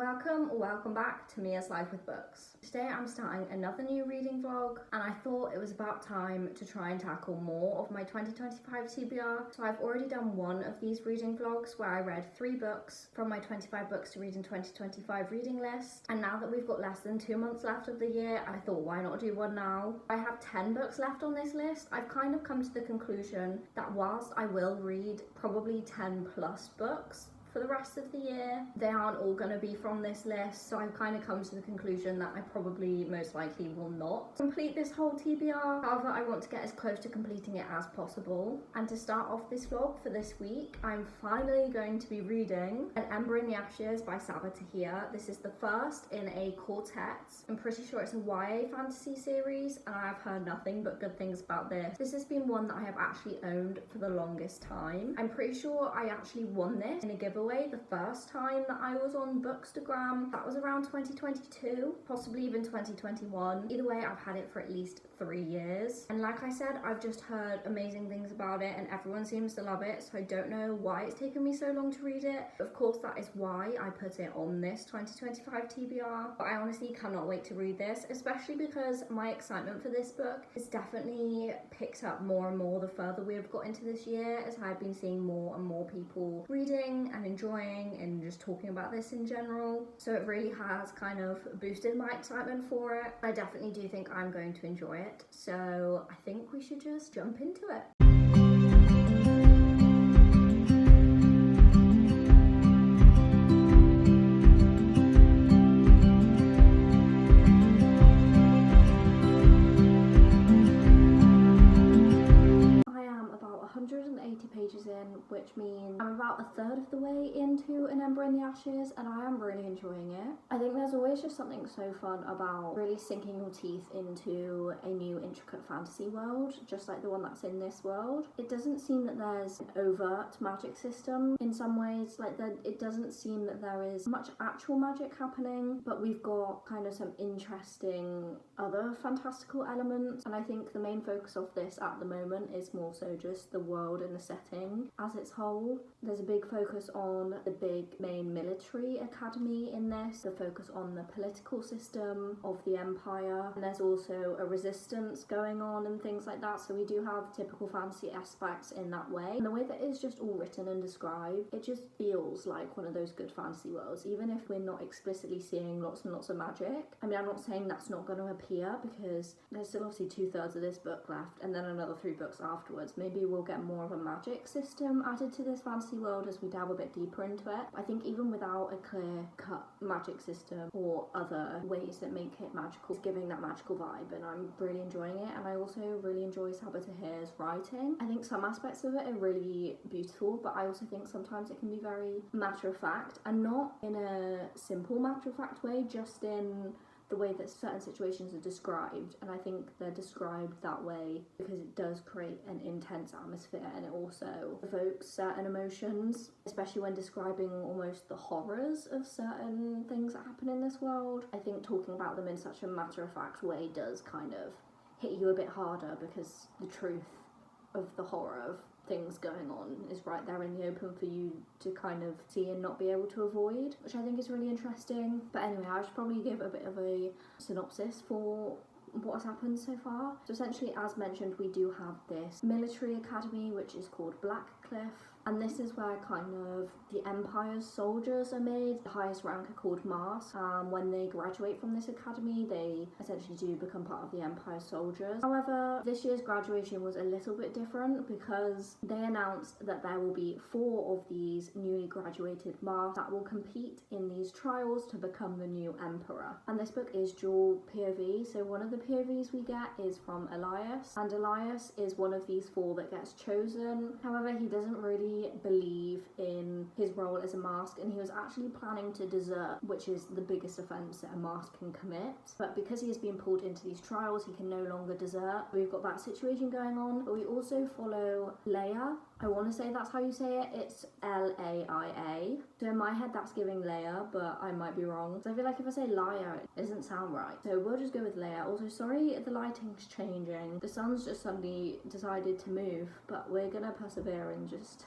Welcome or welcome back to Mia's Life with Books. Today I'm starting another new reading vlog and I thought it was about time to try and tackle more of my 2025 TBR. So I've already done one of these reading vlogs where I read 3 books from my 25 books to read in 2025 reading list, and now that we've got less than 2 months left of the year, I thought why not do one now. I have 10 books left on this list. I've kind of come to the conclusion that whilst I will read probably 10 plus books for the rest of the year, they aren't all going to be from this list, so I've kind of come to the conclusion that I probably most likely will not complete this whole TBR. However, I want to get as close to completing it as possible. And to start off this vlog for this week, I'm finally going to be reading An Ember in the Ashes by Sabaa Tahir. This is the first in a quartet. I'm pretty sure it's a YA fantasy series and I have heard nothing but good things about this. This has been one that I have actually owned for the longest time. I'm pretty sure I actually won this in a giveaway the first time that I was on bookstagram. That was around 2022, possibly even 2021. Either way, I've had it for at least 3 years, and like I said, I've just heard amazing things about it and everyone seems to love it, so I don't know why it's taken me so long to read it. Of course, that is why I put it on this 2025 TBR, but I honestly cannot wait to read this, especially because my excitement for this book has definitely picked up more and more the further we have got into this year, as I've been seeing more and more people reading and enjoying and just talking about this in general. So it really has kind of boosted my excitement for it. I definitely do think I'm going to enjoy it, so I think we should just jump into it. Pages in, which means I'm about a third of the way into An Ember in the Ashes and I am really enjoying it. I think there's always just something so fun about really sinking your teeth into a new intricate fantasy world, just like the one that's in this world. It doesn't seem that there's an overt magic system in some ways, like that it doesn't seem that there is much actual magic happening, but we've got kind of some interesting other fantastical elements, and I think the main focus of this at the moment is more so just the world and the setting as its whole. There's a big focus on the big main military academy in this, the focus on the political system of the empire, and there's also a resistance going on and things like that, so we do have typical fantasy aspects in that way. And the way that it's just all written and described, it just feels like one of those good fantasy worlds, even if we're not explicitly seeing lots and lots of magic. I mean, I'm not saying that's not going to appear, because there's still obviously 2/3 of this book left and then another 3 books afterwards. Maybe we'll get more of a magic system added to this fantasy world as we delve a bit deeper into it. I think even without a clear-cut magic system or other ways that make it magical, it's giving that magical vibe, and I'm really enjoying it. And I also really enjoy Sabaa Tahir's writing. I think some aspects of it are really beautiful, but I also think sometimes it can be very matter-of-fact, and not in a simple matter-of-fact way, just in the way that certain situations are described, and I think they're described that way because it does create an intense atmosphere and it also evokes certain emotions, especially when describing almost the horrors of certain things that happen in this world. I think talking about them in such a matter-of-fact way does kind of hit you a bit harder, because the truth of the horror of things going on is right there in the open for you to kind of see and not be able to avoid, which I think is really interesting. But anyway, I should probably give a bit of a synopsis for what has happened so far. So essentially, as mentioned, we do have this military academy which is called Blackcliff, and this is where kind of the Empire's soldiers are made. The highest rank are called Mask. When they graduate from this academy, they essentially do become part of the Empire soldiers. However, this year's graduation was a little bit different because they announced that there will be 4 of these newly graduated Masks that will compete in these trials to become the new Emperor. And this book is dual POV, so one of the POVs we get is from Elias, and Elias is one of these 4 that gets chosen. However, he doesn't really believe in his role as a Mask, and he was actually planning to desert, which is the biggest offence that a Mask can commit. But because he has been pulled into these trials, he can no longer desert. We've got that situation going on, but we also follow Leia. I want to say that's how you say it. It's Laia. So in my head that's giving Leia, but I might be wrong. So I feel like if I say Laia, it doesn't sound right. So we'll just go with Leia. Also, sorry the lighting's changing. The sun's just suddenly decided to move, but we're gonna persevere and just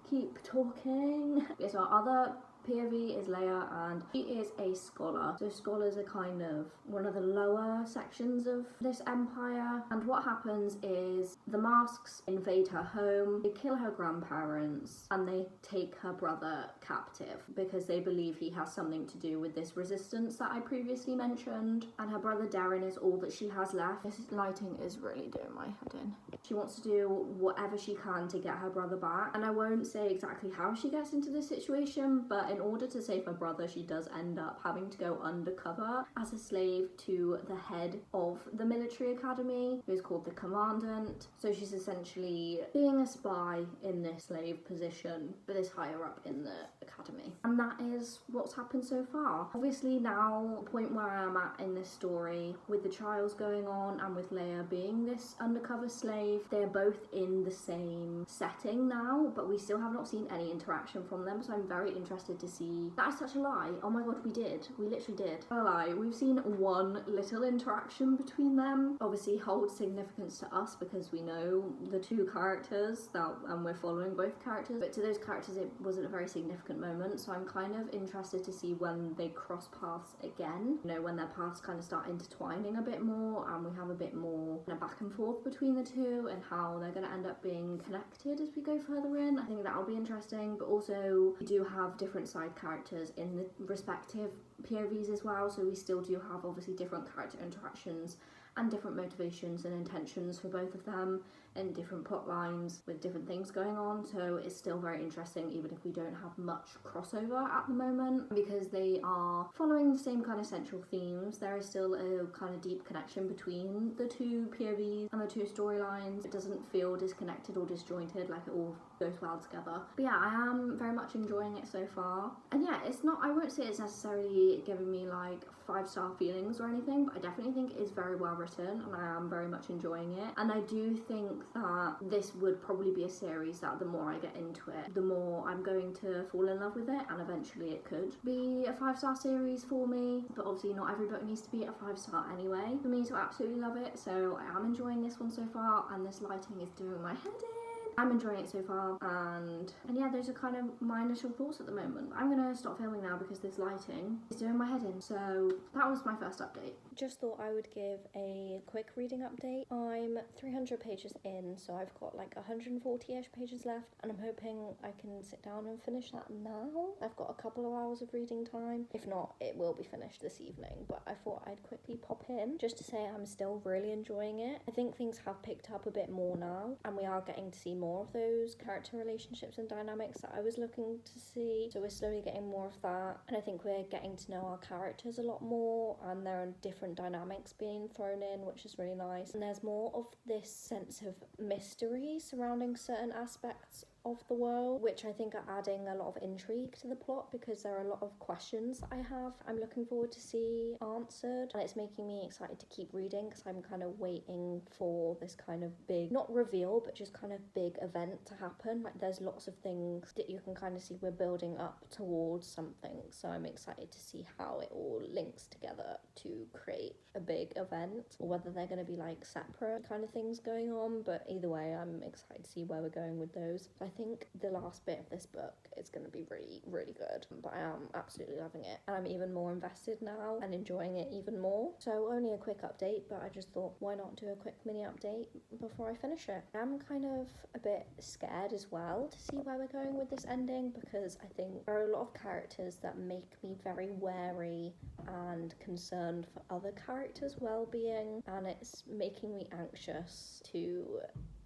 keep talking. Okay, so our other POV is Leia, and she is a scholar. So scholars are kind of one of the lower sections of this empire, and what happens is the masks invade her home, they kill her grandparents, and they take her brother captive because they believe he has something to do with this resistance that I previously mentioned, and her brother Darren is all that she has left. This lighting is really doing my head in. She wants to do whatever she can to get her brother back, and I won't say exactly how she gets into this situation, but in order to save her brother, she does end up having to go undercover as a slave to the head of the military academy, who's called the commandant. So she's essentially being a spy in this slave position, but is higher up in the academy. And that is what's happened so far. Obviously now, the point where I am at in this story, with the trials going on and with Leia being this undercover slave, they're both in the same setting now, but we still have not seen any interaction from them, so I'm very interested to see. That is such a lie. Oh my god, we literally did. A lie. We've seen one little interaction between them. Obviously holds significance to us because we know the two characters and we're following both characters, but to those characters it wasn't a very significant moment, so I'm kind of interested to see when they cross paths again, you know, when their paths kind of start intertwining a bit more and we have a bit more kind of back and forth between the two and how they're going to end up being connected as we go further in. I think that'll be interesting, but also we do have different side characters in the respective POVs as well, so we still do have obviously different character interactions and different motivations and intentions for both of them, and different plot lines with different things going on, so it's still very interesting even if we don't have much crossover at the moment, because they are following the same kind of central themes. There is still a kind of deep connection between the two POVs and the two storylines. It doesn't feel disconnected or disjointed, like it all goes well together. But yeah, I am very much enjoying it so far, and yeah, it's not, I won't say it's necessarily giving me like 5-star feelings or anything, but I definitely think it is very well written and I am very much enjoying it. And I do think that this would probably be a series that the more I get into it, the more I'm going to fall in love with it, and eventually it could be a 5-star series for me. But obviously not every book needs to be a 5-star anyway for me to absolutely love it, so I am enjoying this one so far, and this lighting is doing my head in. I'm enjoying it so far, and yeah, those are kind of my initial thoughts at the moment. I'm gonna stop filming now because this lighting is doing my head in. So that was my first update. Just thought I would give a quick reading update. I'm 300 pages in, so I've got like 140-ish pages left, and I'm hoping I can sit down and finish that now. I've got a couple of hours of reading time. If not, it will be finished this evening, but I thought I'd quickly pop in just to say I'm still really enjoying it. I think things have picked up a bit more now, and we are getting to see more of those character relationships and dynamics that I was looking to see, so we're slowly getting more of that, and I think we're getting to know our characters a lot more, and there are different dynamics being thrown in, which is really nice, and there's more of this sense of mystery surrounding certain aspects of the world, which I think are adding a lot of intrigue to the plot, because there are a lot of questions that I have I'm looking forward to see answered, and it's making me excited to keep reading because I'm kind of waiting for this kind of big, not reveal, but just kind of big event to happen. Like there's lots of things that you can kind of see we're building up towards something, so I'm excited to see how it all links together to create a big event, or whether they're going to be like separate kind of things going on, but either way I'm excited to see where we're going with those. I think the last bit of this book is going to be really, really good, but I am absolutely loving it, and I'm even more invested now and enjoying it even more. So only a quick update, but I just thought why not do a quick mini update before I finish it. I'm kind of a bit scared as well to see where we're going with this ending, because I think there are a lot of characters that make me very wary and concerned for other characters' well-being, and it's making me anxious to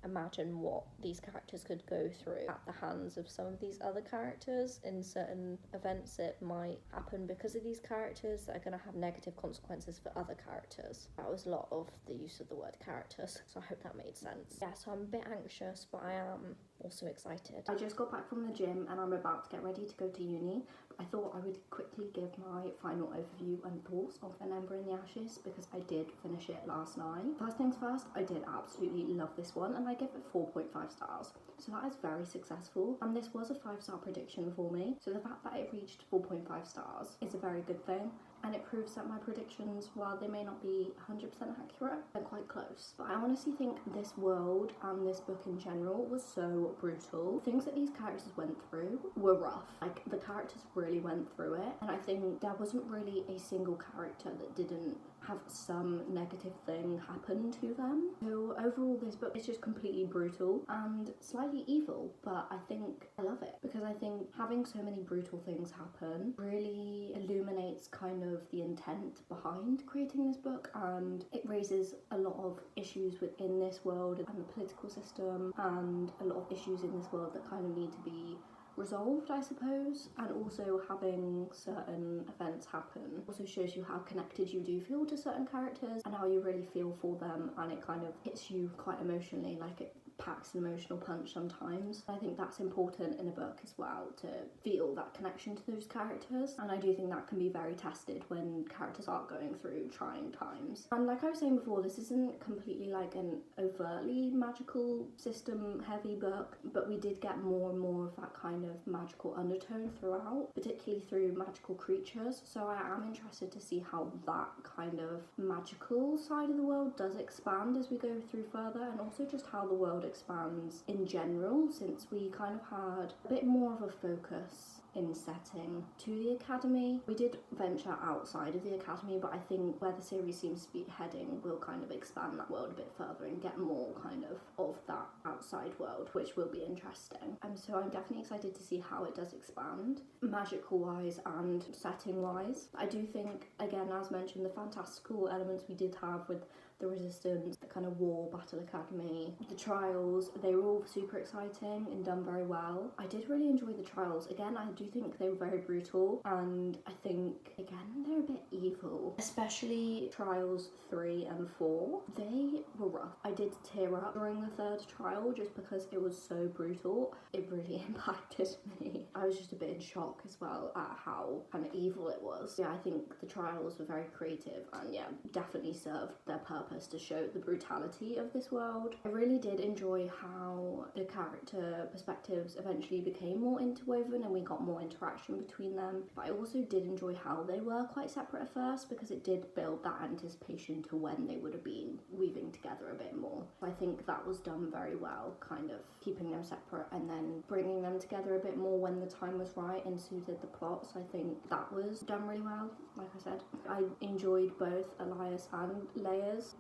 imagine what these characters could go through at the hands of some of these other characters in certain events that might happen because of these characters that are going to have negative consequences for other characters. That was a lot of the use of the word characters, so I hope that made sense. Yeah, so I'm a bit anxious, but I am also excited. I just got back from the gym and I'm about to get ready to go to uni. I thought I would quickly give my final overview and thoughts of An Ember in the Ashes, because I did finish it last night. First things first, I did absolutely love this one, and I give it 4.5 stars. So that is very successful, and this was a 5-star prediction for me. So the fact that it reached 4.5 stars is a very good thing. and it proves that my predictions, while they may not be 100% accurate, they're quite close. But I honestly think this world and this book in general was so brutal. Things that these characters went through were rough. Like, the characters really went through it, and I think there wasn't really a single character that didn't have some negative thing happen to them. So overall, this book is just completely brutal and slightly evil, but I think I love it because I think having so many brutal things happen really illuminates kind of the intent behind creating this book, and it raises a lot of issues within this world and the political system, and a lot of issues in this world that kind of need to be resolved, I suppose. And also having certain events happen also shows you how connected you do feel to certain characters and how you really feel for them, and it kind of hits you quite emotionally, like it packs an emotional punch sometimes. I think that's important in a book as well, to feel that connection to those characters, and I do think that can be very tested when characters are going through trying times. And like I was saying before, this isn't completely like an overtly magical system heavy book, but we did get more and more of that kind of magical undertone throughout, particularly through magical creatures. So I am interested to see how that kind of magical side of the world does expand as we go through further, and also just how the world expands in general, since we kind of had a bit more of a focus in setting to the academy. We did venture outside of the academy, but I think where the series seems to be heading will kind of expand that world a bit further and get more kind of that outside world, which will be interesting. And so I'm definitely excited to see how it does expand, magical wise and setting wise. I do think, again, as mentioned, the fantastical elements we did have with the Resistance, the kind of war, Battle Academy, the trials, they were all super exciting and done very well. I did really enjoy the trials. Again, I do think they were very brutal, and I think, again, they're a bit evil. Especially trials 3 and 4. They were rough. I did tear up during the third trial just because it was so brutal. It really impacted me. I was just a bit in shock as well at how kind of evil it was. Yeah, I think the trials were very creative and yeah, definitely served their purpose to show the brutality of this world. I really did enjoy how the character perspectives eventually became more interwoven and we got more interaction between them, but I also did enjoy how they were quite separate at first, because it did build that anticipation to when they would have been weaving together a bit more. I think that was done very well, kind of keeping them separate and then bringing them together a bit more when the time was right and suited the plot. So I think that was done really well. Like I said, I enjoyed both Elias and Leia's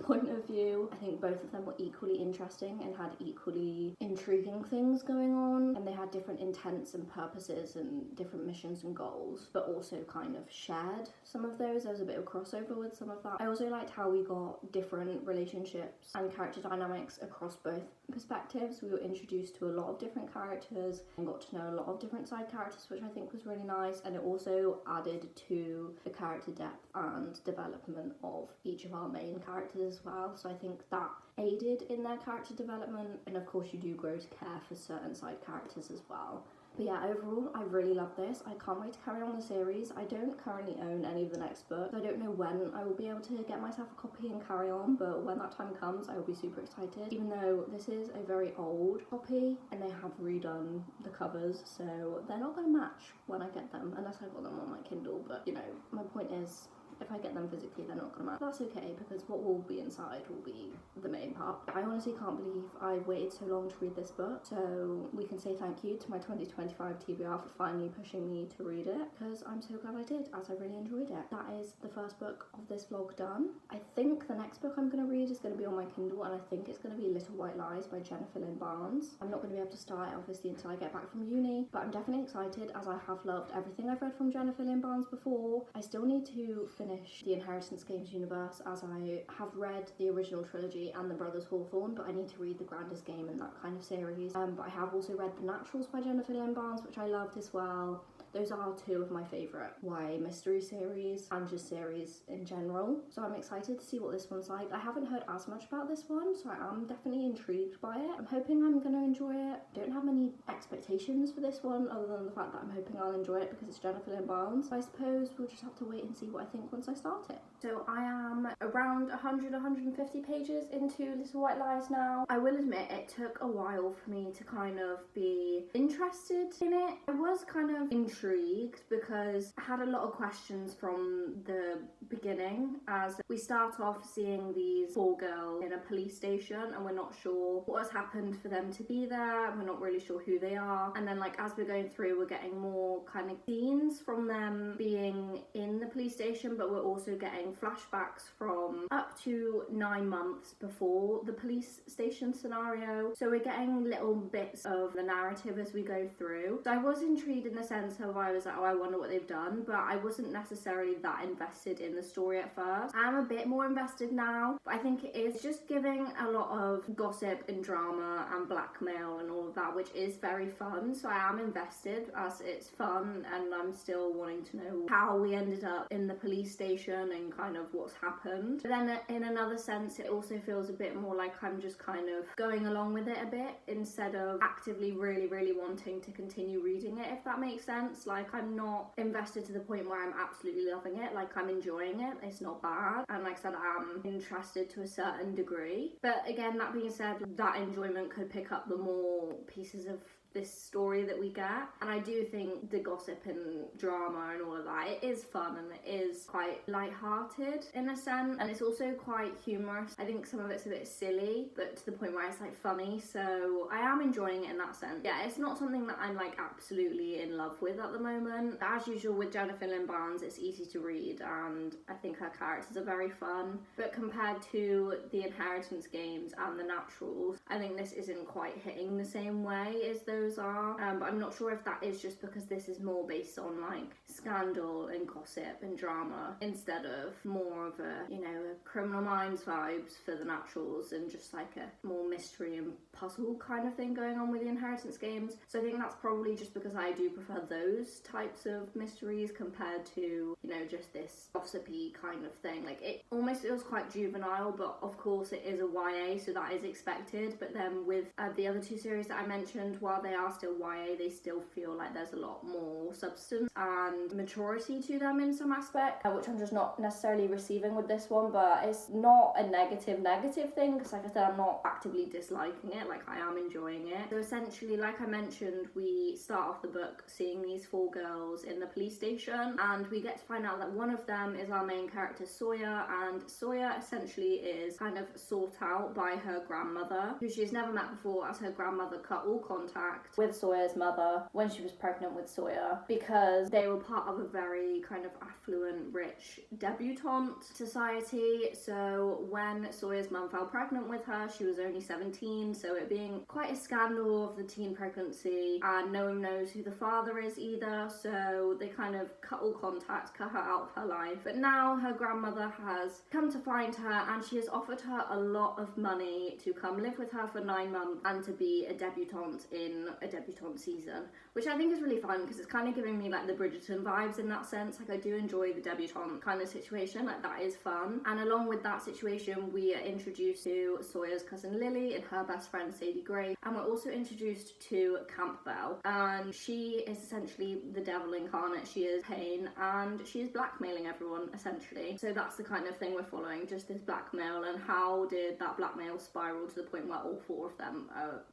point of view. I think both of them were equally interesting and had equally intriguing things going on, and they had different intents and purposes and different missions and goals, but also kind of shared some of those. There was a bit of crossover with some of that. I also liked how we got different relationships and character dynamics across both perspectives. We were introduced to a lot of different characters and got to know a lot of different side characters, which I think was really nice, and it also added to the character depth and development of each of our main characters as well. So I think that aided in their character development, and of course you do grow to care for certain side characters as well. But yeah, overall, I really love this. I can't wait to carry on the series. I don't currently own any of the next books. I don't know when I will be able to get myself a copy and carry on, but when that time comes, I will be super excited. Even though this is a very old copy, and they have redone the covers, so they're not going to match when I get them, unless I've got them on my Kindle. But, you know, my point is, if I get them physically, they're not going to match. That's okay, because what will be inside will be the main part. I honestly can't believe I've waited so long to read this book, so we can say thank you to my 2025 TBR for finally pushing me to read it, because I'm so glad I did, as I really enjoyed it. That is the first book of this vlog done. I think the next book I'm going to read is going to be on my Kindle, and I think it's going to be Little White Lies by Jennifer Lynn Barnes. I'm not going to be able to start it, obviously, until I get back from uni, but I'm definitely excited, as I have loved everything I've read from Jennifer Lynn Barnes before. I still need to finish the Inheritance Games universe, as I have read the original trilogy and the Brothers Hawthorne, but I need to read the Grandest Game and that kind of series. But I have also read The Naturals by Jennifer Lynn Barnes, which I loved as well. Those are two of my favourite YA mystery series and just series in general. So I'm excited to see what this one's like. I haven't heard as much about this one, so I am definitely intrigued by it. I'm hoping I'm going to enjoy it. I don't have many expectations for this one other than the fact that I'm hoping I'll enjoy it because it's Jennifer Lynn Barnes. So I suppose we'll just have to wait and see what I think once I start it. So I am around 100-150 pages into Little White Lies now. I will admit it took a while for me to kind of be interested in it. I was kind of intrigued intrigued because I had a lot of questions from the beginning, as we start off seeing these 4 girls in a police station and we're not sure what has happened for them to be there. We're not really sure who they are. And then like as we're going through, we're getting more kind of scenes from them being in the police station, but we're also getting flashbacks from up to 9 months before the police station scenario. So we're getting little bits of the narrative as we go through. So I was intrigued in the sense of I was like, oh, I wonder what they've done, but I wasn't necessarily that invested in the story at first. I'm a bit more invested now, but I think it is just giving a lot of gossip and drama and blackmail and all of that, which is very fun. So I am invested as it's fun, and I'm still wanting to know how we ended up in the police station and kind of what's happened. But then in another sense, it also feels a bit more like I'm just kind of going along with it a bit instead of actively really wanting to continue reading it, if that makes sense. Like I'm not invested to the point where I'm absolutely loving it. Like I'm enjoying it, it's not bad, and like I said, I'm interested to a certain degree. But again, that being said, that enjoyment could pick up the more pieces of this story that we get, and I do think the gossip and drama and all of that, it is fun and it is quite light-hearted in a sense, and it's also quite humorous. I think some of it's a bit silly, but to the point where it's like funny, so I am enjoying it in that sense. Yeah, it's not something that I'm like absolutely in love with at the moment. As usual with Jennifer Lynn Barnes, it's easy to read and I think her characters are very fun, but compared to the Inheritance games and the Naturals, I think this isn't quite hitting the same way as those are, but I'm not sure if that is just because this is more based on like scandal and gossip and drama instead of more of a, you know, a Criminal Minds vibes for the Naturals and just like a more mystery and puzzle kind of thing going on with the Inheritance games. So I think that's probably just because I do prefer those types of mysteries compared to, you know, just this gossipy kind of thing. Like it almost feels quite juvenile, but of course it is a YA, so that is expected. But then with the other 2 series that I mentioned, while they are still YA, they still feel like there's a lot more substance and maturity to them in some aspect, which I'm just not necessarily receiving with this one. But it's not a negative thing, because like I said, I'm not actively disliking it, like I am enjoying it. So essentially, like I mentioned, we start off the book seeing these 4 girls in the police station, and we get to find out that one of them is our main character Sawyer, and Sawyer essentially is kind of sought out by her grandmother, who she's never met before, as her grandmother cut all contact with Sawyer's mother when she was pregnant with Sawyer, because they were part of a very kind of affluent, rich debutante society. So when Sawyer's mum fell pregnant with her, she was only 17, so it being quite a scandal of the teen pregnancy, and no one knows who the father is either, so they kind of cut all contact, cut her out of her life. But now her grandmother has come to find her, and she has offered her a lot of money to come live with her for 9 months and to be a debutante in a debutante season, which I think is really fun because it's kind of giving me like the Bridgerton vibes in that sense. Like I do enjoy the debutante kind of situation, like that is fun. And along with that situation, we are introduced to Sawyer's cousin Lily and her best friend Sadie Gray, and we're also introduced to Campbell, and she is essentially the devil incarnate. She is pain, and she is blackmailing everyone essentially. So that's the kind of thing we're following, just this blackmail, and how did that blackmail spiral to the point where all 4 of them are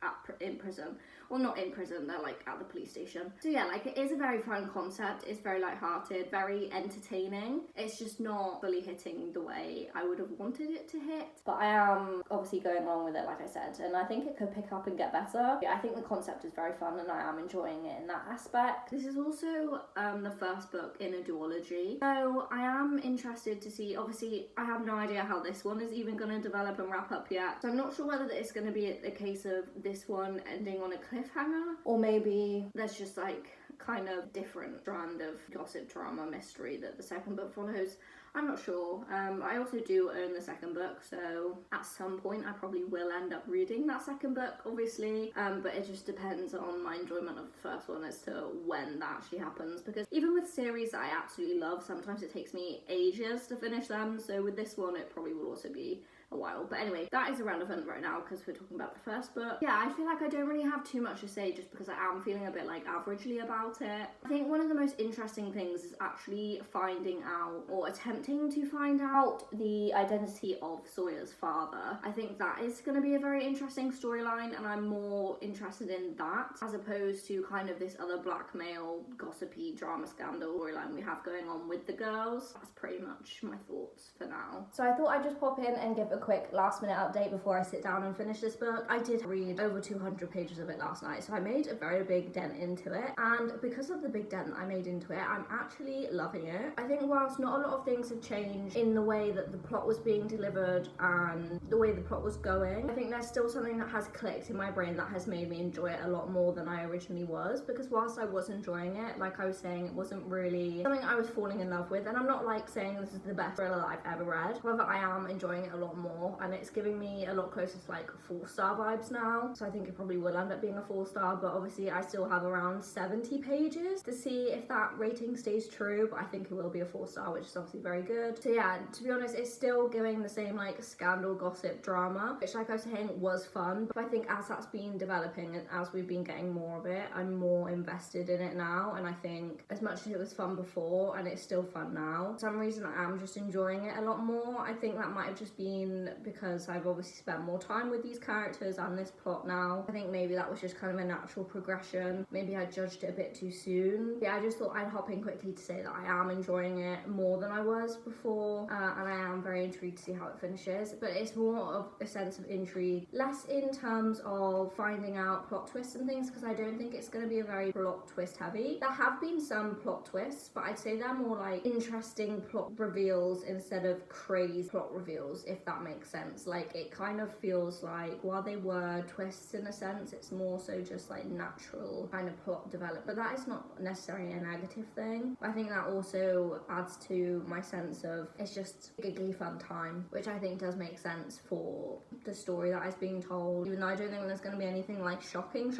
in prison. Well, not in prison, they're like at the police station. So yeah, like it is a very fun concept. It's very light-hearted, very entertaining. It's just not fully hitting the way I would have wanted it to hit. But I am obviously going along with it, like I said, and I think it could pick up and get better. Yeah, I think the concept is very fun and I am enjoying it in that aspect. This is also the first book in a duology. So I am interested to see, obviously I have no idea how this one is even going to develop and wrap up yet. So I'm not sure whether it's going to be a case of this one ending on a cliffhanger, or maybe there's just like kind of different strand of gossip, drama, mystery that the second book follows. I'm not sure. I also do own the second book, so at some point I probably will end up reading that second book, obviously, but it just depends on my enjoyment of the first one as to when that actually happens, because even with series that I absolutely love, sometimes it takes me ages to finish them, so with this one it probably will also be a while. But anyway, that is irrelevant right now because we're talking about the first book. Yeah, I feel like I don't really have too much to say just because I am feeling a bit like averagely about it. I think one of the most interesting things is actually finding out, or attempting to find out, the identity of Sawyer's father. I think that is going to be a very interesting storyline, and I'm more interested in that as opposed to kind of this other blackmail, gossipy, drama scandal storyline we have going on with the girls. That's pretty much my thoughts for now. So I thought I'd just pop in and give a quick last minute update before I sit down and finish this book. I did read over 200 pages of it last night, so I made a very big dent into it, and because of the big dent that I made into it, I'm actually loving it. I think whilst not a lot of things have changed in the way that the plot was being delivered and the way the plot was going, I think there's still something that has clicked in my brain that has made me enjoy it a lot more than I originally was, because whilst I was enjoying it, like I was saying, it wasn't really something I was falling in love with, and I'm not like saying this is the best thriller that I've ever read. However, I am enjoying it a lot more, and it's giving me a lot closer to like 4-star vibes now, so I think it probably will end up being a 4-star, but obviously I still have around 70 pages to see if that rating stays true, but I think it will be a 4-star, which is obviously very good. So yeah, to be honest, it's still giving the same like scandal, gossip, drama, which like I was saying was fun, but I think as that's been developing and as we've been getting more of it, I'm more invested in it now, and I think as much as it was fun before, and it's still fun now, for some reason I am just enjoying it a lot more. I think that might have just been because I've obviously spent more time with these characters and this plot now. I think maybe that was just kind of a natural progression. Maybe I judged it a bit too soon. Yeah, I just thought I'd hop in quickly to say that I am enjoying it more than I was before, and I am very intrigued to see how it finishes, but it's more of a sense of intrigue, less in terms of finding out plot twists and things, because I don't think it's going to be a very plot twist heavy. There have been some plot twists, but I'd say they're more like interesting plot reveals instead of crazy plot reveals, if that makes sense. Like, it kind of feels like while they were twists in a sense, it's more so just like natural kind of plot development, but that is not necessarily a negative thing. I think that also adds to my sense of it's just a giggly fun time, which I think does make sense for the story that is being told, even though I don't think there's going to be anything like shocking,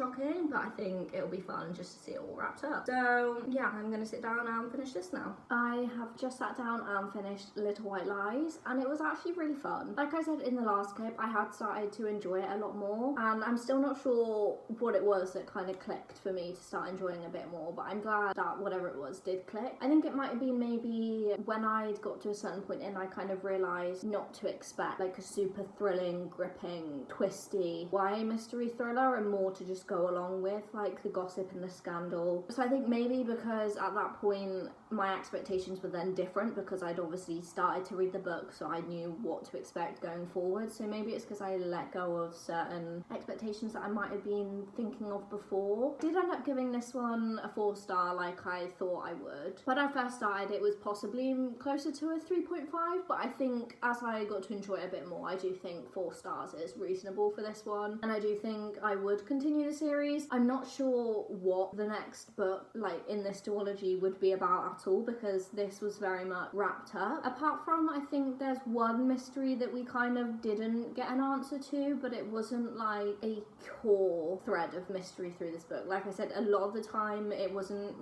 but I think it'll be fun just to see it all wrapped up. So yeah, I'm going to sit down and finish this now. I have just sat down and finished Little White Lies, and it was actually really fun. Like I said in the last clip, I had started to enjoy it a lot more, and I'm still not sure what it was that kind of clicked for me to start enjoying a bit more, but I'm glad that whatever it was did click. I think it might have been maybe when I got to a certain point and I kind of realised not to expect like a super thrilling, gripping, twisty YA mystery thriller, and more to just go along with like the gossip and the scandal. So I think maybe because at that point my expectations were then different, because I'd obviously started to read the book, so I knew what to expect going forward. So maybe it's because I let go of certain expectations that I might have been thinking of before. Did end up giving this one a 4-star like I thought I would. When I first started, it was possibly closer to a 3.5, but I think as I got to enjoy it a bit more, I do think 4 stars is reasonable for this one, and I do think I would continue the series. I'm not sure what the next book like in this duology would be about at all, because this was very much wrapped up. Apart from, I think there's one mystery that we kind of didn't get an answer to, but it wasn't like a core thread of mystery through this book. Like I said, a lot of the time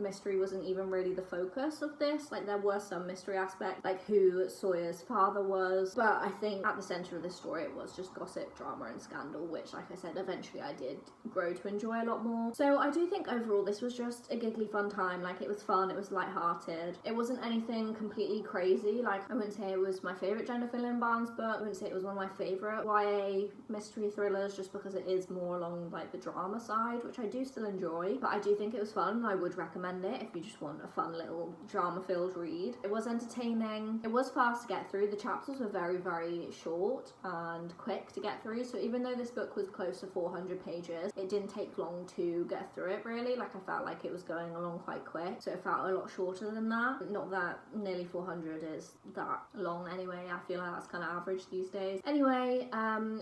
mystery wasn't even really the focus of this. Like, there were some mystery aspects, like who Sawyer's father was, but I think at the center of the story it was just gossip, drama and scandal, which, like I said, eventually I did grow to enjoy a lot more. So I do think overall this was just a giggly fun time. Like, it was fun, it was lighthearted, it wasn't anything completely crazy. Like, I wouldn't say it was my favorite Jennifer Philin Barnes book, I wouldn't say it was one of my favorite YA mystery thrillers, just because it is more along like the drama side, which I do still enjoy, but I do think it was fun. I would recommend it if you just want a fun little drama filled read. It was entertaining, it was fast to get through, the chapters were very, very short and quick to get through, so even though this book was close to 400 pages, it didn't take long to get through it really. Like, I felt like it was going along quite quick, so it felt a lot shorter than that. Not that nearly 400 is that long anyway, I feel like that's kind of average these days. Anyway,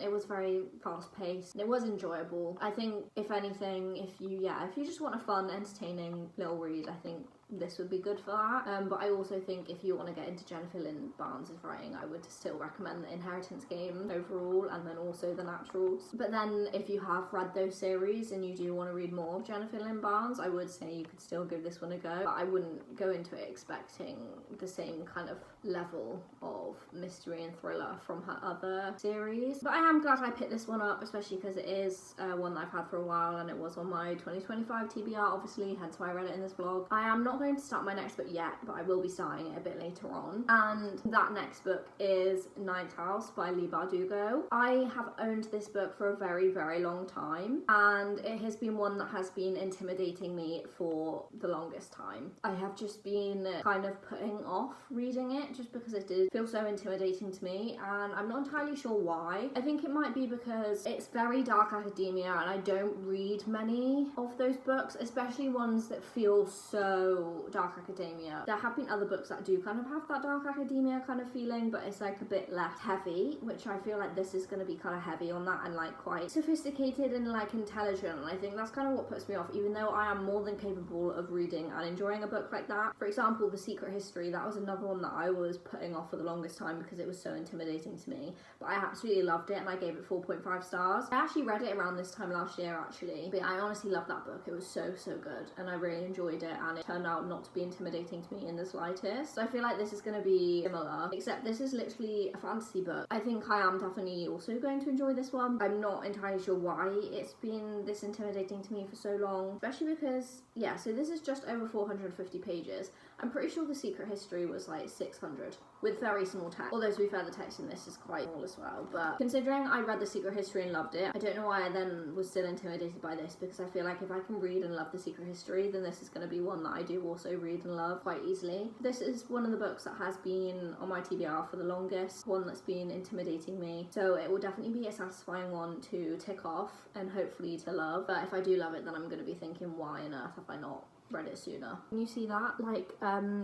it was very fast paced, it was enjoyable. I think if anything, if you just want a fun, entertaining little read, I think this would be good for that. But I also think if you want to get into Jennifer Lynn Barnes's writing, I would still recommend the Inheritance Game overall, and then also the Naturals. But then if you have read those series and you do want to read more of Jennifer Lynn Barnes, I would say you could still give this one a go. But I wouldn't go into it expecting the same kind of level of mystery and thriller from her other series. But I am glad I picked this one up, especially because it is one that I've had for a while, and it was on my 2025 TBR, obviously, hence why I read it in this vlog. I am not going to start my next book yet, but I will be starting it a bit later on. And that next book is Ninth House by Leigh Bardugo. I have owned this book for a very, very long time, and it has been one that has been intimidating me for the longest time. I have just been kind of putting off reading it just because it did feel so intimidating to me, and I'm not entirely sure why. I think it might be because it's very dark academia, and I don't read many of those books, especially ones that feel so dark academia. There have been other books that do kind of have that dark academia kind of feeling, but it's like a bit less heavy, which I feel like this is going to be kind of heavy on that and like quite sophisticated and like intelligent, and I think that's kind of what puts me off, even though I am more than capable of reading and enjoying a book like that. For example, The Secret History, that was another one that I was putting off for the longest time because it was so intimidating to me, but I absolutely loved it and I gave it 4.5 stars. I actually read it around this time last year actually, but I honestly loved that book. It was so good and I really enjoyed it, and it turned out not to be intimidating to me in the slightest. So I feel like this is going to be similar, except this is literally a fantasy book. I think I am definitely also going to enjoy this one. I'm not entirely sure why it's been this intimidating to me for so long, especially because, yeah, so this is just over 450 pages. I'm pretty sure The Secret History was like 600 with very small text, although to be fair the text in this is quite small as well. But considering I read The Secret History and loved it, I don't know why I then was still intimidated by this, because I feel like if I can read and love The Secret History, then this is going to be one that I do also read and love quite easily. This is one of the books that has been on my TBR for the longest, one that's been intimidating me, so it will definitely be a satisfying one to tick off and hopefully to love. But if I do love it, then I'm going to be thinking, why on earth have I not read it sooner? Can you see that? Like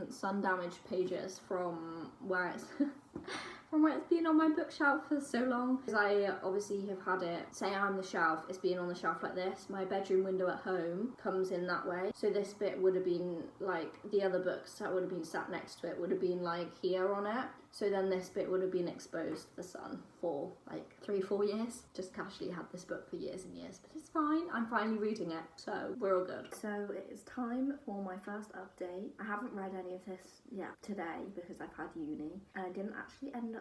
sun damaged pages from where it's from where it's been on my bookshelf for so long, because I obviously have had it, say I'm the shelf, it's been on the shelf like this. My bedroom window at home comes in that way, so this bit would have been like the other books that would have been sat next to it would have been like here on it, so then this bit would have been exposed to the sun for like 3-4 years. Just casually had this book for years and years, but it's fine, I'm finally reading it, so we're all good. So it is time for my first update. I haven't read any of this yet today because I've had uni, and I didn't actually end up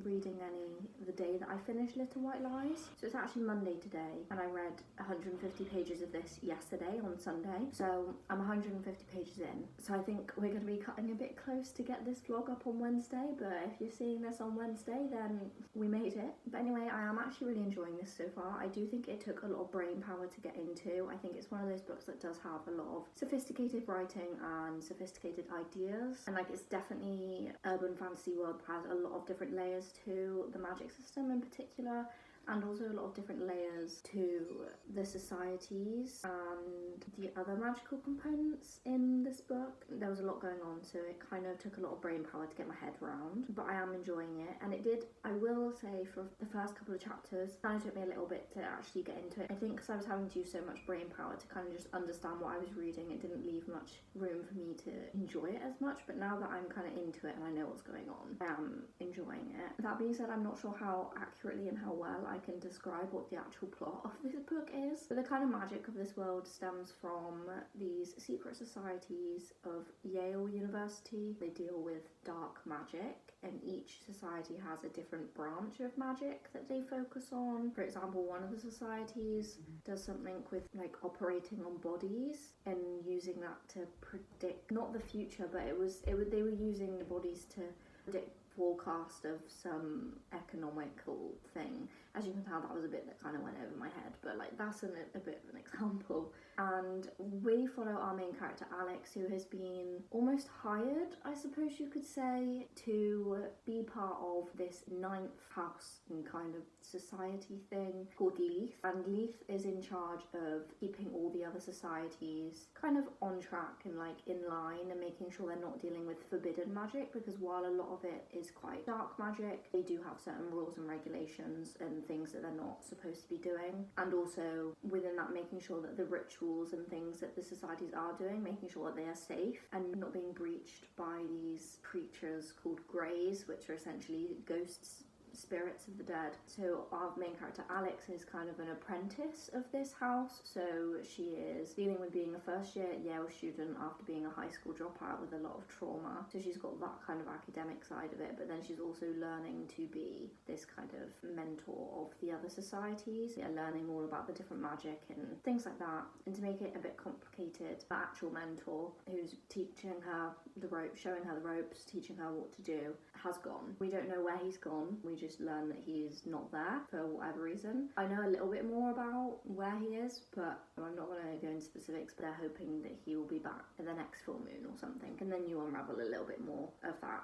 reading any the day that I finished Little White Lies. So it's actually Monday today, and I read 150 pages of this yesterday on Sunday, so I'm 150 pages in. So I think we're going to be cutting a bit close to get this vlog up on Wednesday, but if you're seeing this on Wednesday, then we made it. But anyway, I am actually really enjoying this so far. I do think it took a lot of brain power to get into. I think it's one of those books that does have a lot of sophisticated writing and sophisticated ideas, and like it's definitely urban fantasy world that has a lot of different layers to the magic system in particular, and also a lot of different layers to the societies and the other magical components in this book. There was a lot going on, so it kind of took a lot of brain power to get my head around, but I am enjoying it. And it did, I will say, for the first couple of chapters, it kind of took me a little bit to actually get into it. I think because I was having to use so much brain power to kind of just understand what I was reading, it didn't leave much room for me to enjoy it as much, but now that I'm kind of into it and I know what's going on, I am enjoying it. That being said, I'm not sure how accurately and how well I can describe what the actual plot of this book is, but the kind of magic of this world stems from these secret societies of Yale University. They deal with dark magic, and each society has a different branch of magic that they focus on. For example, one of the societies does something with like operating on bodies and using that to predict not the future, but they were using the bodies to predict forecast of some economical thing. As you can tell, that was a bit that kind of went over my head, but like that's a bit of an example. And we follow our main character Alex, who has been almost hired, I suppose you could say, to be part of this ninth house in kind of society thing called Leith. And Leith is in charge of keeping all the other societies kind of on track and like in line, and making sure they're not dealing with forbidden magic, because while a lot of it is quite dark magic, they do have certain rules and regulations and things that they're not supposed to be doing, and also within that making sure that the rituals and things that the societies are doing, making sure that they are safe and not being breached by these creatures called greys, which are essentially ghosts, spirits of the dead. So our main character Alex is kind of an apprentice of this house, so she is dealing with being a first year Yale student after being a high school dropout with a lot of trauma, so she's got that kind of academic side of it, but then she's also learning to be this kind of mentor of the other societies, learning all about the different magic and things like that. And to make it a bit complicated, the actual mentor who's teaching her the ropes, showing her the ropes, teaching her what to do, has gone. We don't know where he's gone, we just learn that he is not there for whatever reason. I know a little bit more about where he is, but I'm not going to go into specifics, but they're hoping that he will be back in the next full moon or something, and then you unravel a little bit more of that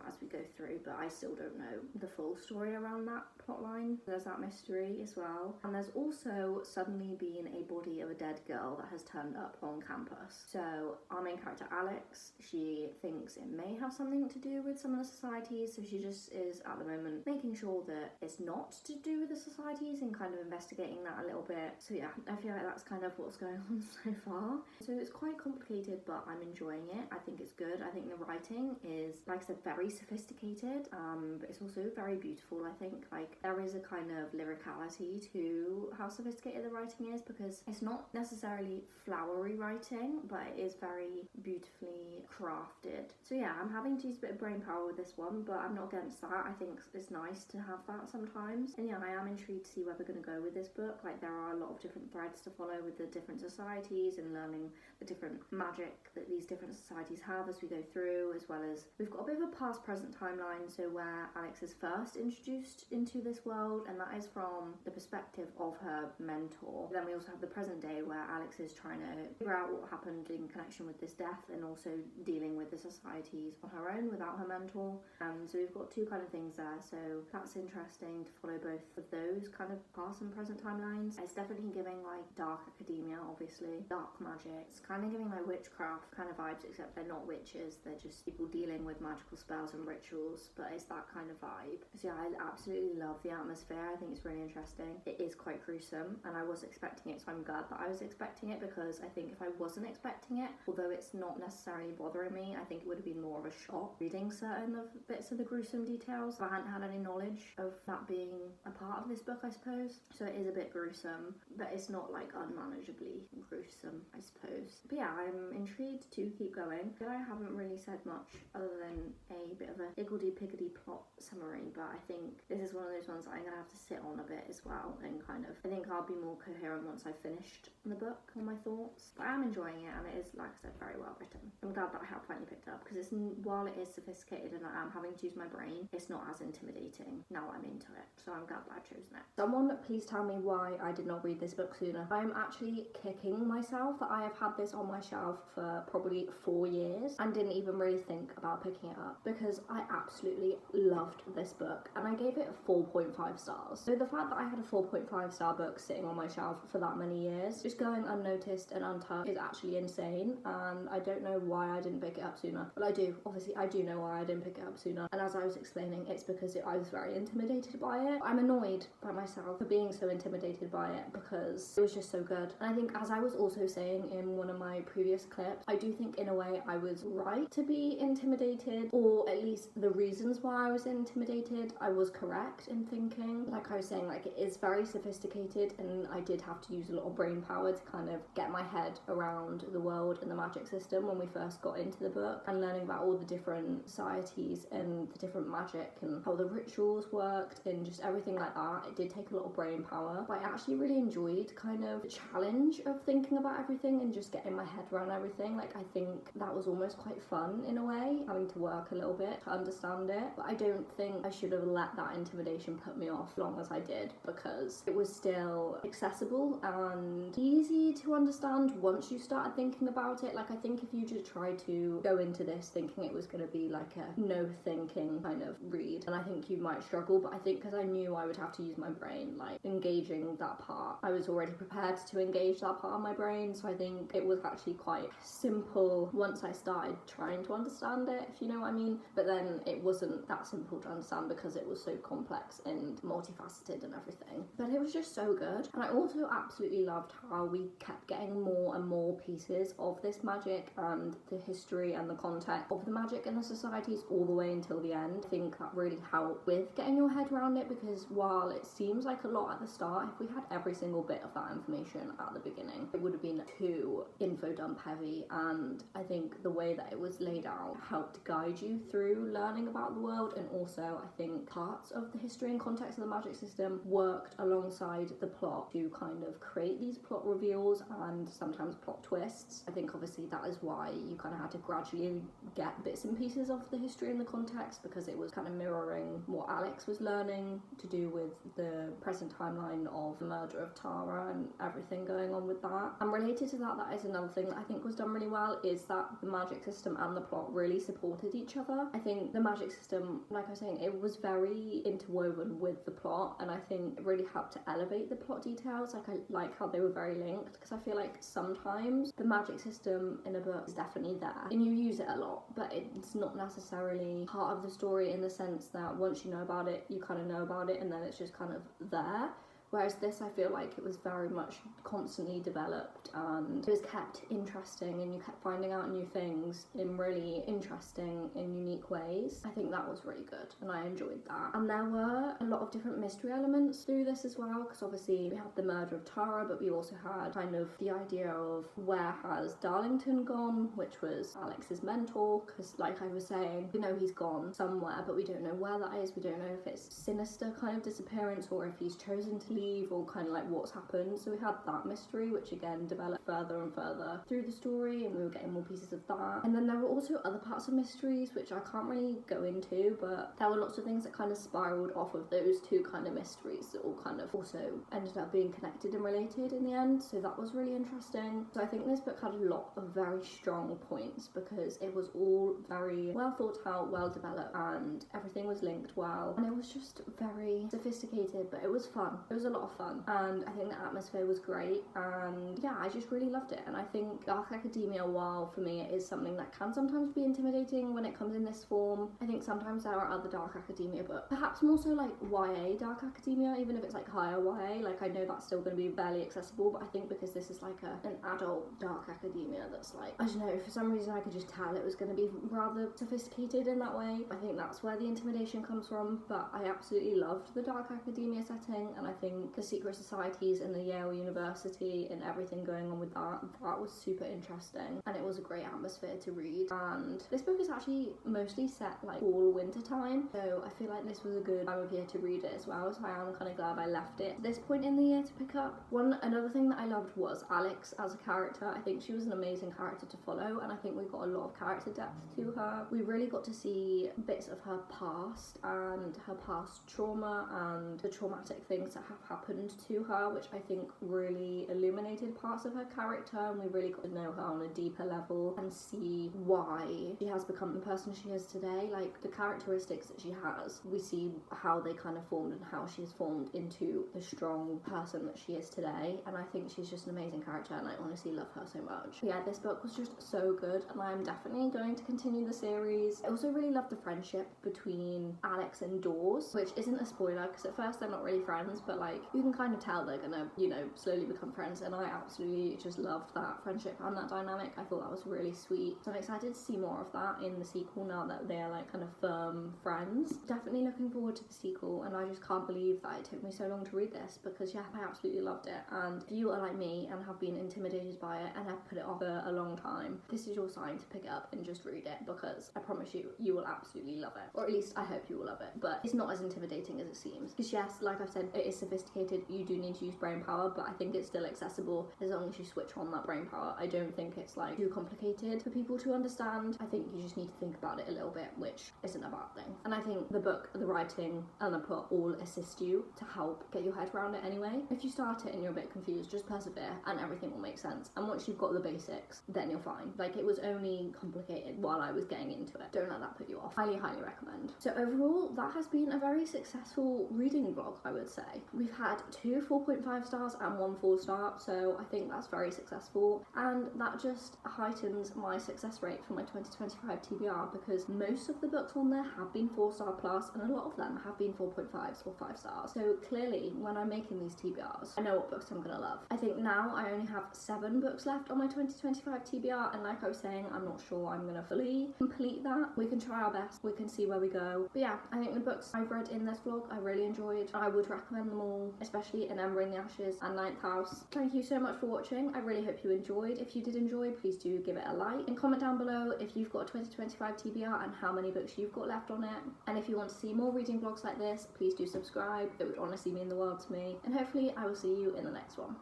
as we go through, but I still don't know the full story around that plotline. There's that mystery as well, and there's also suddenly been a body of a dead girl that has turned up on campus. So our main character Alex, she thinks it may have something to do with some of the societies, so she just is at the moment making sure that it's not to do with the societies and kind of investigating that a little bit. So yeah, I feel like that's kind of what's going on so far. So it's quite complicated, but I'm enjoying it. I think it's good. I think the writing is, like I said, very sophisticated, but it's also very beautiful. I think like there is a kind of lyricality to how sophisticated the writing is, because it's not necessarily flowery writing, but it is very beautifully crafted. So yeah, I'm having to use a bit of brain power with this one, but I'm not against that. I think it's nice to have that sometimes. And yeah, I am intrigued to see where we're going to go with this book. Like there are a lot of different threads to follow with the different societies and learning the different magic that these different societies have as we go through, as well as we've got a bit of a past present timeline, so where Alex is first introduced into this world, and that is from the perspective of her mentor. Then we also have the present day where Alex is trying to figure out what happened in connection with this death, and also dealing with the societies on her own without her mentor. So we've got two kind of things there, so that's interesting to follow both of those kind of past and present timelines. It's definitely giving like dark academia, obviously, dark magic. It's kind of giving like witchcraft kind of vibes, except they're not witches, they're just people dealing with magical spells and rituals, but it's that kind of vibe. So yeah, I absolutely love the atmosphere. I think it's really interesting. It is quite gruesome, and I was expecting it, so I'm glad that I was expecting it, because I think if I wasn't expecting it, although it's not necessarily bothering me, I think it would have been more of a shock reading certain of bits of the gruesome details if I hadn't had any knowledge of that being a part of this book, I suppose. So it is a bit gruesome, but it's not like unmanageably gruesome, I suppose. But yeah, I'm intrigued to keep going. I haven't really said much other than a bit of a higgledy-piggledy plot summary, but I think this is one of those ones that I'm gonna have to sit on a bit as well, and kind of, I think I'll be more coherent once I've finished the book on my thoughts. But I am enjoying it, and it is, like I said, very well written. I'm glad that I have finally picked it up, because while it is sophisticated and I am having to use my brain, it's not as intimidating now I'm into it. So I'm glad that I've chosen it. Someone please tell me why I did not read this book sooner. I'm actually kicking myself that I have had this on my shelf for probably 4 years and didn't even really think about picking it up, because I absolutely loved this book and I gave it 4.5 stars. So the fact that I had a 4.5 star book sitting on my shelf for that many years, just going unnoticed and untouched, is actually insane, and I don't know why I didn't pick it up sooner. But I do. Obviously, I do know why I didn't pick it up sooner, and as I was explaining, it's because I was very intimidated by it. I'm annoyed by myself for being so intimidated by it, because it was just so good. And I think, as I was also saying in one of my previous clips, I do think in a way I was right to be intimidated, or at least the reasons why I was intimidated, I was correct in thinking. Like I was saying, like, it is very sophisticated, and I did have to use a lot of brain power to kind of get my head around the world and the magic system when we first got into the book, and learning about all the different societies and the different magic and how the rituals worked and just everything like that. It did take a lot of brain power, but I actually really enjoyed kind of the challenge of thinking about everything and just getting my head around everything. Like, I think that was almost quite fun in a way, having to work a little bit to understand it, but I don't think I should have let that intimidation put me off as long as I did, because it was still accessible and easy to understand once you started thinking about it. Like, I think if you just tried to go into this thinking it was going to be like a no thinking kind of read, and I think you might struggle, but I think because I knew I would have to use my brain, like engaging that part, I was already prepared to engage that part of my brain, so I think it was actually quite simple once I started trying to understand it, if you know what I mean. But then again, it wasn't that simple to understand because it was so complex and multifaceted and everything. But it was just so good. And I also absolutely loved how we kept getting more and more pieces of this magic and the history and the context of the magic and the societies all the way until the end. I think that really helped with getting your head around it, because while it seems like a lot at the start, if we had every single bit of that information at the beginning, it would have been too info dump heavy. And I think the way that it was laid out helped guide you through learning about the world, and also I think parts of the history and context of the magic system worked alongside the plot to kind of create these plot reveals and sometimes plot twists. I think obviously that is why you kind of had to gradually get bits and pieces of the history and the context, because it was kind of mirroring what Alex was learning to do with the present timeline of the murder of Tara and everything going on with that. And related to that, that is another thing that I think was done really well, is that the magic system and the plot really supported each other. I think the magic system, like I was saying, it was very interwoven with the plot, and I think it really helped to elevate the plot details. Like, I like how they were very linked, because I feel like sometimes the magic system in a book is definitely there and you use it a lot, but it's not necessarily part of the story in the sense that once you know about it, you kind of know about it and then it's just kind of there. Whereas this, I feel like it was very much constantly developed and it was kept interesting, and you kept finding out new things in really interesting and unique ways. I think that was really good and I enjoyed that. And there were a lot of different mystery elements through this as well, because obviously we had the murder of Tara, but we also had kind of the idea of where has Darlington gone, which was Alex's mentor, because like I was saying, we know he's gone somewhere, but we don't know where that is. We don't know if it's sinister kind of disappearance or if he's chosen to leave, or kind of like what's happened. So we had that mystery, which again developed further and further through the story, and we were getting more pieces of that. And then there were also other parts of mysteries which I can't really go into, but there were lots of things that kind of spiraled off of those two kind of mysteries that all kind of also ended up being connected and related in the end. So that was really interesting. So I think this book had a lot of very strong points because it was all very well thought out, well developed, and everything was linked well, and it was just very sophisticated, but it was fun. It was a lot of fun, and I think the atmosphere was great, and yeah, I just really loved it. And I think dark academia, while for me it is something that can sometimes be intimidating when it comes in this form, I think sometimes there are other dark academia, but perhaps more so like YA dark academia, even if it's like higher YA, like I know that's still going to be fairly accessible, but I think because this is like an adult dark academia that's like, I don't know, for some reason I could just tell it was going to be rather sophisticated in that way. I think that's where the intimidation comes from, but I absolutely loved the dark academia setting, and I think the secret societies in the Yale University and everything going on with that was super interesting, and it was a great atmosphere to read. And this book is actually mostly set like fall winter time, so I feel like this was a good time of year to read it as well, so I am kind of glad I left it at this point in the year to pick up. Another thing that I loved was Alex as a character. I think she was an amazing character to follow, and I think we got a lot of character depth to her. We really got to see bits of her past and her past trauma and the traumatic things that have happened to her, which I think really illuminated parts of her character, and we really got to know her on a deeper level and see why she has become the person she is today. Like the characteristics that she has, we see how they kind of formed and how she's formed into the strong person that she is today, and I think she's just an amazing character, and I honestly love her so much. Yeah, this book was just so good, and I'm definitely going to continue the series. I also really love the friendship between Alex and Dawes, which isn't a spoiler because at first they're not really friends, but like you can kind of tell they're gonna, you know, slowly become friends, and I absolutely just loved that friendship and that dynamic. I thought that was really sweet, so I'm excited to see more of that in the sequel now that they're like kind of firm friends. Definitely looking forward to the sequel, and I just can't believe that it took me so long to read this, because yeah, I absolutely loved it. And if you are like me and have been intimidated by it and have put it off for a long time, this is your sign to pick it up and just read it, because I promise you, you will absolutely love it, or at least I hope you will love it. But it's not as intimidating as it seems, because yes, like I've said, it is sophisticated. You do need to use brain power, but I think it's still accessible as long as you switch on that brain power. I don't think it's like too complicated for people to understand. I think you just need to think about it a little bit, which isn't a bad thing. And I think the book, the writing, and the plot all assist you to help get your head around it anyway. If you start it and you're a bit confused, just persevere and everything will make sense. And once you've got the basics, then you're fine. Like, it was only complicated while I was getting into it. Don't let that put you off. Highly, highly recommend. So overall, that has been a very successful reading vlog, I would say. We've had 2 4.5 stars and 1 4-star, so I think that's very successful, and that just heightens my success rate for my 2025 TBR, because most of the books on there have been 4-star plus, and a lot of them have been 4.5s or 5 stars. So clearly, when I'm making these TBRs, I know what books I'm gonna love. I think now I only have 7 books left on my 2025 TBR, and like I was saying, I'm not sure I'm gonna fully complete that. We can try our best, we can see where we go. But yeah, I think the books I've read in this vlog I really enjoyed. I would recommend them all, especially An Ember in the Ashes and Ninth House. Thank you so much for watching. I really hope you enjoyed. If you did enjoy, please do give it a like and comment down below if you've got a 2025 TBR and how many books you've got left on it. And if you want to see more reading vlogs like this, please do subscribe. It would honestly mean the world to me. And hopefully I will see you in the next one.